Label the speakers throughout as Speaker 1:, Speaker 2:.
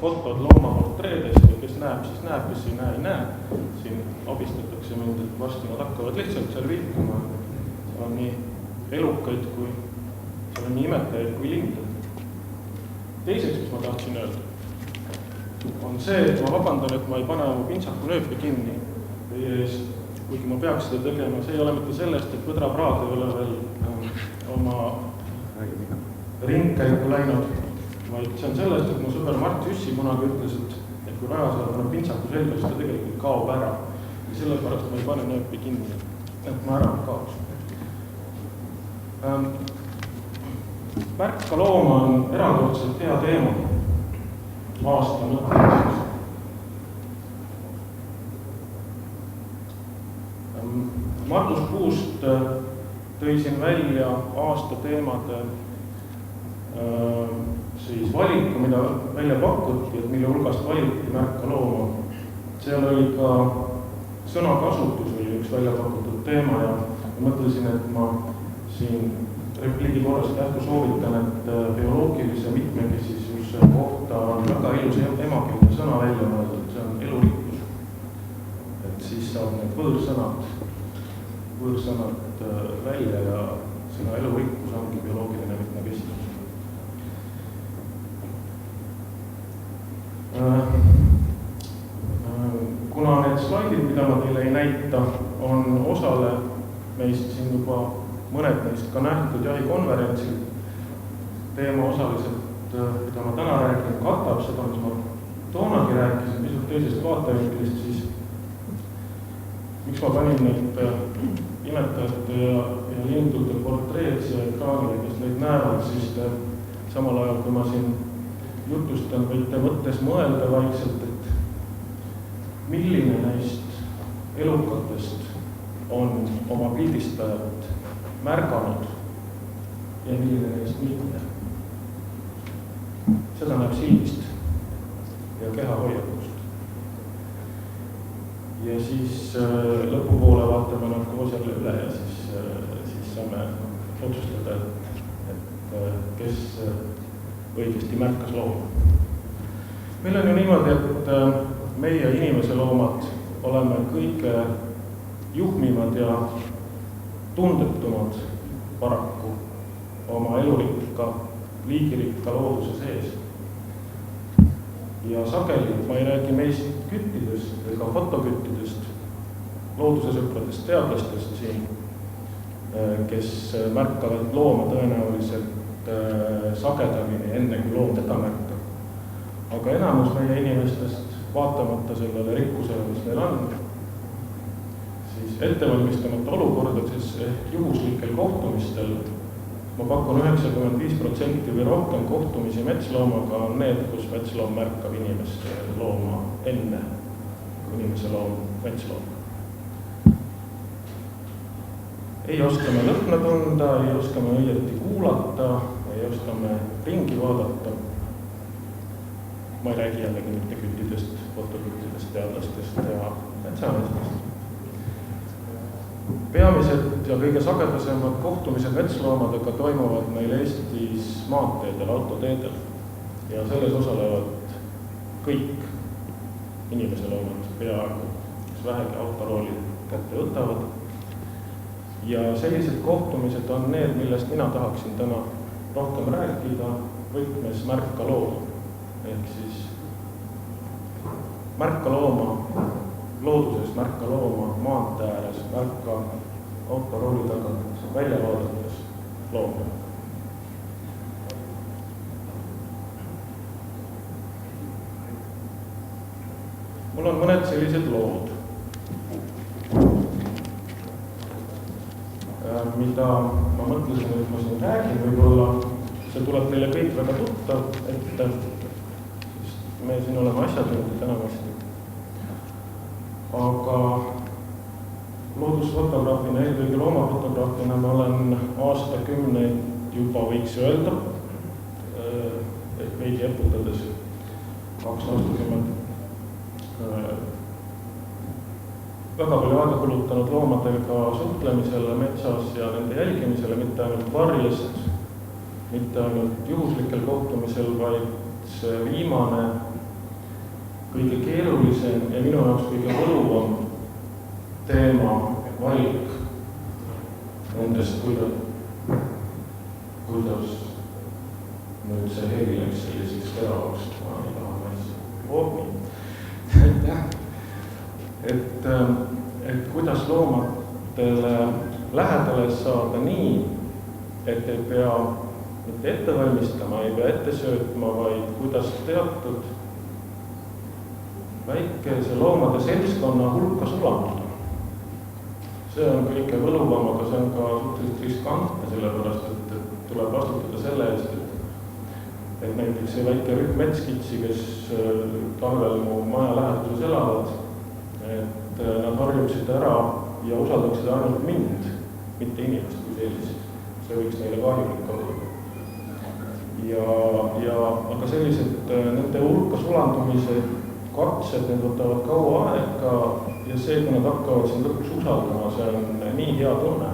Speaker 1: fotod loomaportreedest ja kes näeb, siis näeb, kes ei näe. Siin abistatakse mind, et varsti nad hakkavad lihtsalt seal vilkuma. Seal on nii elukaid kui, seal on nii imetajaid kui linde. Teiseks, mis ma tahtsin öelda, on see, et ma vabandan, et ma ei pane oma pintsakunööpi kinni teie ees, kuigi ma peaks seda tegema. See ei ole mitte sellest, et Põdra Praad ei ole veel oma ringkäiku läinud, vaid see on sellest, et mu sõber Mart Jüssi kunagi ütles, et kui Rajasaar paneb pintsaku selga, siis ta tegelikult kaob ära. Ja sellepärast ma ei pane nööpi kinni, et ma ära kaoks. Märka looma on erakordselt hea teema aasta mõtlemiseks. Margus Puust tõi siin välja aasta teemade siis valiku, mida välja pakuti, et mille hulgast valiti Märka looma. Seal oli ka sõnakasutus oli üks välja pakutud teema ja mõtlesin, et ma siin repliigi korras kähku soovitan, et bioloogilise mitmekesisuse kohta on väga ilus emakeelne sõna välja mõeldud, see on elurikkus. Et siis saab need võõrsõnad välja ja sõna elurikkus ongi bioloogiline mitmekesisus. Kuna need slaidid, mida ma teile ei näita, on osale meist siin juba mõned neist ka nähtud jahikonverentsil. Teema osaliselt, mida ma täna räägin, katab seda, mis ma toonagi rääkisin, pisut teisest vaatevinklist, siis miks ma panin need imetajate ja lindude portreed siia ekraanile, kes neid näevad, siis samal ajal, kui ma siin jutustan, võite mõttes mõelda vaikselt, et milline neist elukatest on oma pildistajat märganud ja milline neist mitte. Seda näeb silmist ja kehahoiakust. Ja siis lõpupoole vaatame nad koos jälle üle ja siis saame otsustada, et kes õigesti märkas looma. Meil on ju niimoodi, et meie inimese loomad oleme kõige juhmimad ja tundetumad paraku oma elurikka, liigirikka looduse sees. Ja sageli, ma ei räägi meist küttidest ega fotoküttidest, loodusesõpradest teadlastest siin, kes märkavad looma tõenäoliselt sagedamini enne, kui loom teda märkab. Aga enamus meie inimestest, vaatamata sellele rikkusele, mis meil on, siis ettevalmistamata olukordades ehk juhuslikel kohtumistel, ma pakun 95% või rohkem kohtumisi metsloomaga on need, kus metsloom märkab inimese looma enne, kui inimese loom metsloom. Ei oskame lõhna tunda, ei oskame õieti kuulata, ei oskame ringi vaadata. Ma ei räägi jällegi mitte küttidest, fotoküttidest, teadlastest ja metsameestest. Peamised ja kõige sagedasemad kohtumised metsloomadega toimuvad meil Eestis maanteedel, autoteedel. Ja selles osalevad kõik inimese loomad peaaegu, kes vähegi autorooli kätte võtavad. Ja sellised kohtumised on need, millest mina tahaksin täna rohkem rääkida võtmes märka looma. Ehk siis märka looma, looduses märka looma, maantee ääres, märka autorooli tagant, välja vaadates looma. Mul on mõned sellised lood, mida ma mõtlesin, et ma siin räägin, võib-olla see tuleb teile kõik väga tuttav, et me siin oleme asjatundid enamasti. Aga loodusfotograafina, eelkõige loomafotograafina ma olen aastakümneid juba võiks öelda, veidi eputades 2 aastakümmet väga palju aega kulutanud loomadega suhtlemisele metsas ja nende jälgimisele, mitte ainult varjest, mitte ainult juhuslikel kohtumisel, vaid see viimane kõige keerulisem ja minu jaoks kõige võluvam teema valik nendest, kuidas nüüd see heli läks selliseks teravaks, ma ei taha et kuidas loomadele lähedale saada nii, et ei pea mitte ette valmistama, ei pea ette söötma, vaid kuidas teatud väikese loomade seltskonna hulka sulanduda. See on kõige võluvam, aga see on ka suhteliselt riskantne, sellepärast, et tuleb vastutada selle eest, et näiteks see väike rühm metskitsi, kes talvel mu maja läheduses elavad, et nad harjuksid ära ja usaldaksid ainult mind, mitte inimest kui sellist. See võiks neile kahjulik olla. Aga sellised nende hulka sulandumise katsed, need võtavad kaua aega ja see, kui nad hakkavad siin lõpuks usaldama, see on nii hea tunne.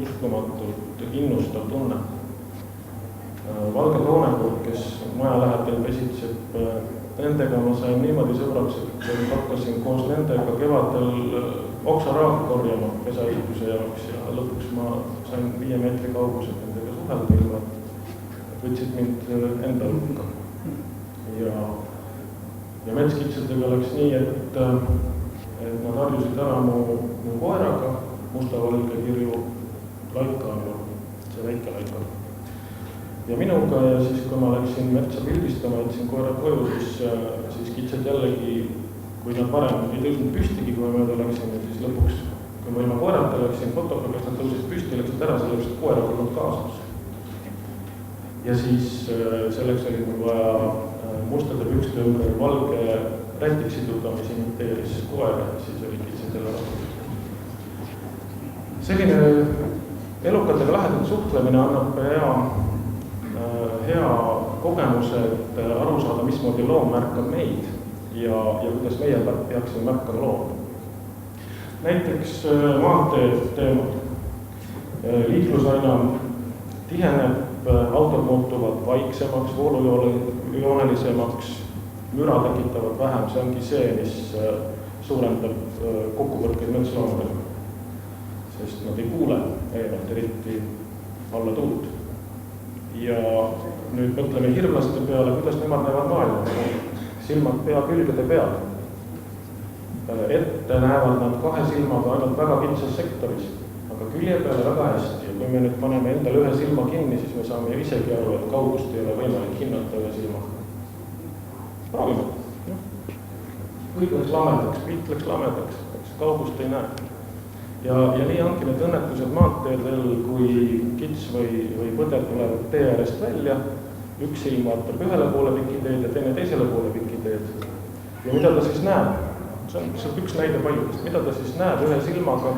Speaker 1: Uskumatult innustav tunne. Valge toonekord, kes maja lähedal pesitseb, nendega ma sain niimoodi sõbraks, et hakkasin koos nendega kevadel oksaraak korjama pesaehituse jaoks ja lõpuks ma sain 5 meetri kaugused nendega suhelda ilma, et võtsid mind enda hulka. Ja metskitsadega läks nii, et nad harjusid ära mu koeraga, mustavalge kirju laika, see väike laika. Ja minuga ja siis, kui ma läksin metsa pildistama, jätsin koera koju, siis kitsad jällegi, kui nad varem ei tõusnud püstigi, kui mööda läksin, siis lõpuks, kui ma ilma koerata läksin fotoga, kas nad tõusid püsti, läksid ära, selleks, et koera polnud kaasas. Ja siis selleks oli mul vaja mustade pükste ümber valge rätik siduda, mis imiteeris koera, siis oli kitsad jälle rahvus. Selline elukatega lähedalt suhtlemine annab hea kogemuse, et aru saada, mismoodi loom märkab meid ja kuidas meie peaksime märkama looma. Näiteks maanteed teemad. Liiklus aina tiheneb, autod muutuvad vaiksemaks, voolujoonelisemaks, müra tekitavad vähem, see ongi see, mis suurendab kokkupõrkeid metsloomadega, sest nad ei kuule eemalt eriti alla tuult. Ja nüüd mõtleme hirmlaste peale, kuidas nemad näevad maailma. Silmad pea külgede peal. Ette näevad nad 2 silmaga ainult väga kitsas sektoris, aga külje peale väga hästi. Ja kui me nüüd paneme endale 1 silma kinni, siis me saame isegi aru, et kaugust ei ole võimalik hinnata 1 silmaga. Proovime. Kõik läks lamedaks, pilt läks lamedaks, kaugust ei näe. Ja nii ongi need õnnetused maanteedel, kui kits või põder tulevad tee äärest välja, üks silm vaatab ühele poole pikiteed ja teine teisele poole pikiteed. Ja mida ta siis näeb? See on lihtsalt üks näide paljudest. Mida ta siis näeb 1 silmaga,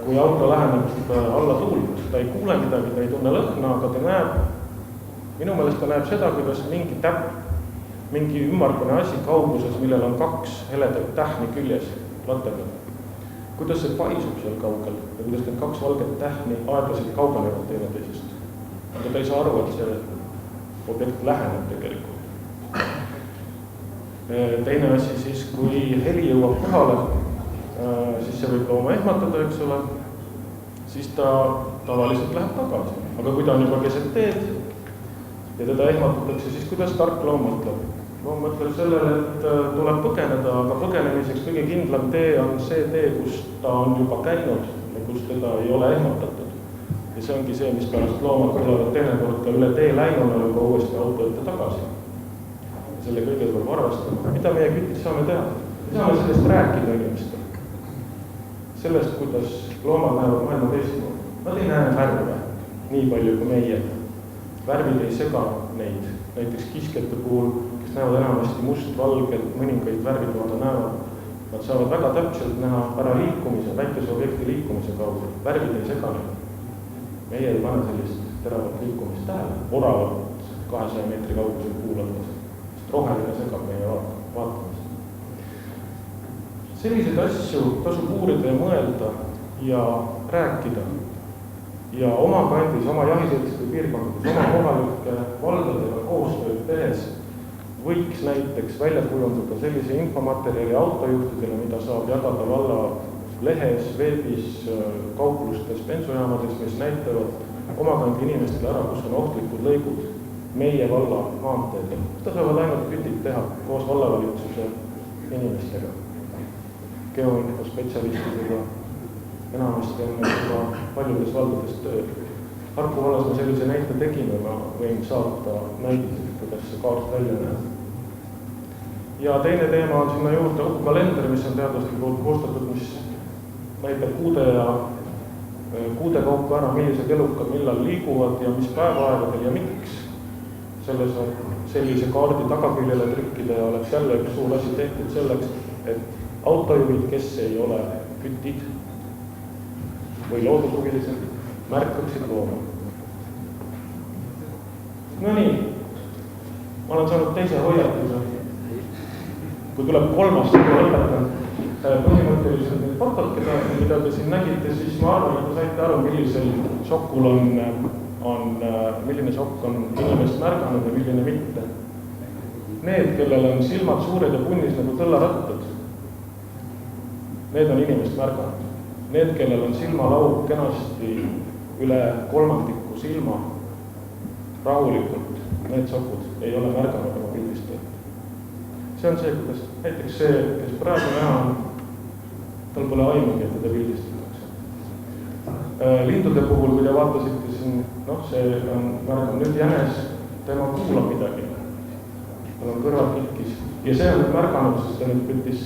Speaker 1: kui auto läheneb alla tuult? Ta ei kuule midagi, ta ei tunne lõhna, aga ta näeb, minu meelest ta näeb seda, kuidas mingi täpp, mingi ümmargune asi kauguses, millel on 2 heledat tähni küljes latega. Kuidas see paisub seal kaugel ja kuidas need 2 valget tähni aeglaselt kaugenevad teineteisest. Aga ta ei saa aru, et see objekt läheneb tegelikult. Teine asi siis, kui heli jõuab kohale, siis see võib looma ehmatada, eks ole, siis ta tavaliselt läheb tagasi. Aga kui ta on juba keset teed ja teda ehmatatakse, siis kuidas tark loom mõtleb? Loom mõtleb sellele, et tuleb põgeneda, aga põgenemiseks kõige kindlam tee on see tee, kus ta on juba käinud ja kus teda ei ole ehmatatud. Ja see ongi see, mis pärast loomad tulevad teinekord ka üle tee läinuna juba uuesti auto ette tagasi. Ja selle kõige peab arvestama. Mida meie kütid saame teha? Me saame sellest rääkida inimestele. Sellest, kuidas loomad näevad maailma teistmoodi. Nad ei näe värve nii palju kui meie. Värvid ei sega neid. Näiteks kiskete puhul, kes näevad enamasti must-valgelt, mõningaid värvitoada näevad. Nad saavad väga täpselt näha ära liikumise, väikese objekti liikumise kaudu. Värvid ei sega neid. Meie ei pane sellist teravat liikumist tähele. Oravat 200 meetri kaugusel kuulates. Sest roheline segab meie vaatamist. Selliseid asju tasub uurida ja mõelda ja rääkida. ja oma kandis, oma jahiseltside piirkondades, oma kohalike valdadega koostööd tehes võiks näiteks välja kujundada sellise infomaterjali autojuhtidele, mida saab jagada valla lehes, veebis, kauplustes, bensujaamades, mis näitavad oma kandi inimestele ära, kus on ohtlikud lõigud meie valla maanteedel. Seda saavad ainult kütid teha koos vallavalitsuse inimestega, geoinfospetsialistidega, enamasti on juba paljudes valdades tööd. Harku vallas me sellise näite tegime, ma võin saata näidiselt, kuidas see kaart välja näeb. Ja teine teema on sinna juurde kalender, mis on teadlaste poolt koostatud, mis näitab kuude kaupa ära, millised elukad millal liiguvad ja mis päevaaegadel ja miks. Sellise kaardi tagaküljele trükkida ja oleks jälle üks suur asi tehtud selleks, et autojuhid, kes ei ole kütid või loodushuvilised, märkaksid looma. No nii, ma olen saanud teise hoiatuse. Kui tuleb kolmas, siis ma lõpetan. Põhimõtteliselt need fotod, mida te siin nägite, siis ma arvan, et te saite aru, milline šokk on inimest märganud ja milline mitte. Need, kellel on silmad suured ja punnis nagu tõllarattad, need on inimest märganud. Need, kellel on silmalaud kenasti üle kolmandiku silma rahulikult, need šokud ei ole märganud oma pildistajat. See on see, kuidas näiteks see, kes praegu näha on, tal pole aimugi, et teda pildistatakse. Lindude puhul, kui te vaatasite siin, see on märganud nüüd jänes, tema kuulab midagi. Tal on kõrvad kitkis. Ja see on märganud, sest ta nüüd püttis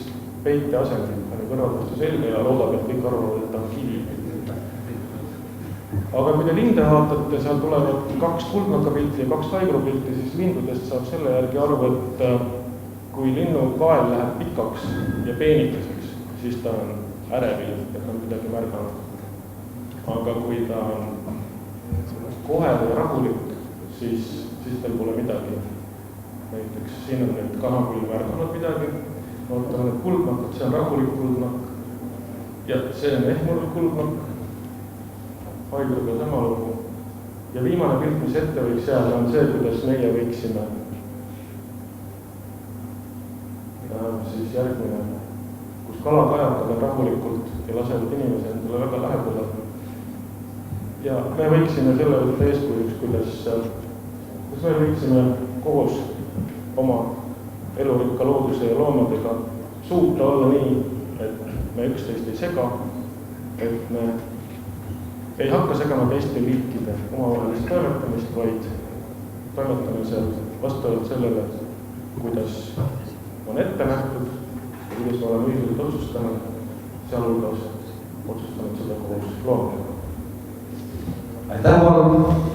Speaker 1: peite asemel, ta on kõrvad vastu selga ja loodab, et kõik arvavad, et ta on kivi. Aga kui te linde vaatate, seal tulevad 2 kuldnakapilti ja 2 taigurupilti, siis lindudest saab selle järgi aru, et kui linnu kael läheb pikaks ja peenikeseks, siis ta on ärevil, et on midagi märganud. Aga kui ta on kohe või rahulik, siis tal pole midagi. Näiteks siin on nüüd kanaküll märganud midagi, vaatame need kuldnakad, see on rahulik kuldnak ja see on ehmurlik kuldnak, haigruga sama lugu. Ja viimane pilt, mis ette võiks jääda, on see, kuidas meie võiksime siis järgmine, kus kala kajatada rahulikult ja lasevad inimese endale väga lähedale. Ja me võiksime selle võtta eeskujuks, kuidas me võiksime koos oma elurikka looduse ja loomadega suuta olla nii, et me üksteist ei sega, et me ei hakka segama teiste liikide omavahelist toimetamist, vaid toimetame seal vastavalt sellele, kuidas on ette nähtud ja kuidas me oleme ühiselt otsustanud, sealhulgas otsustanud seda koos loomadega.
Speaker 2: Aitäh, Valdo!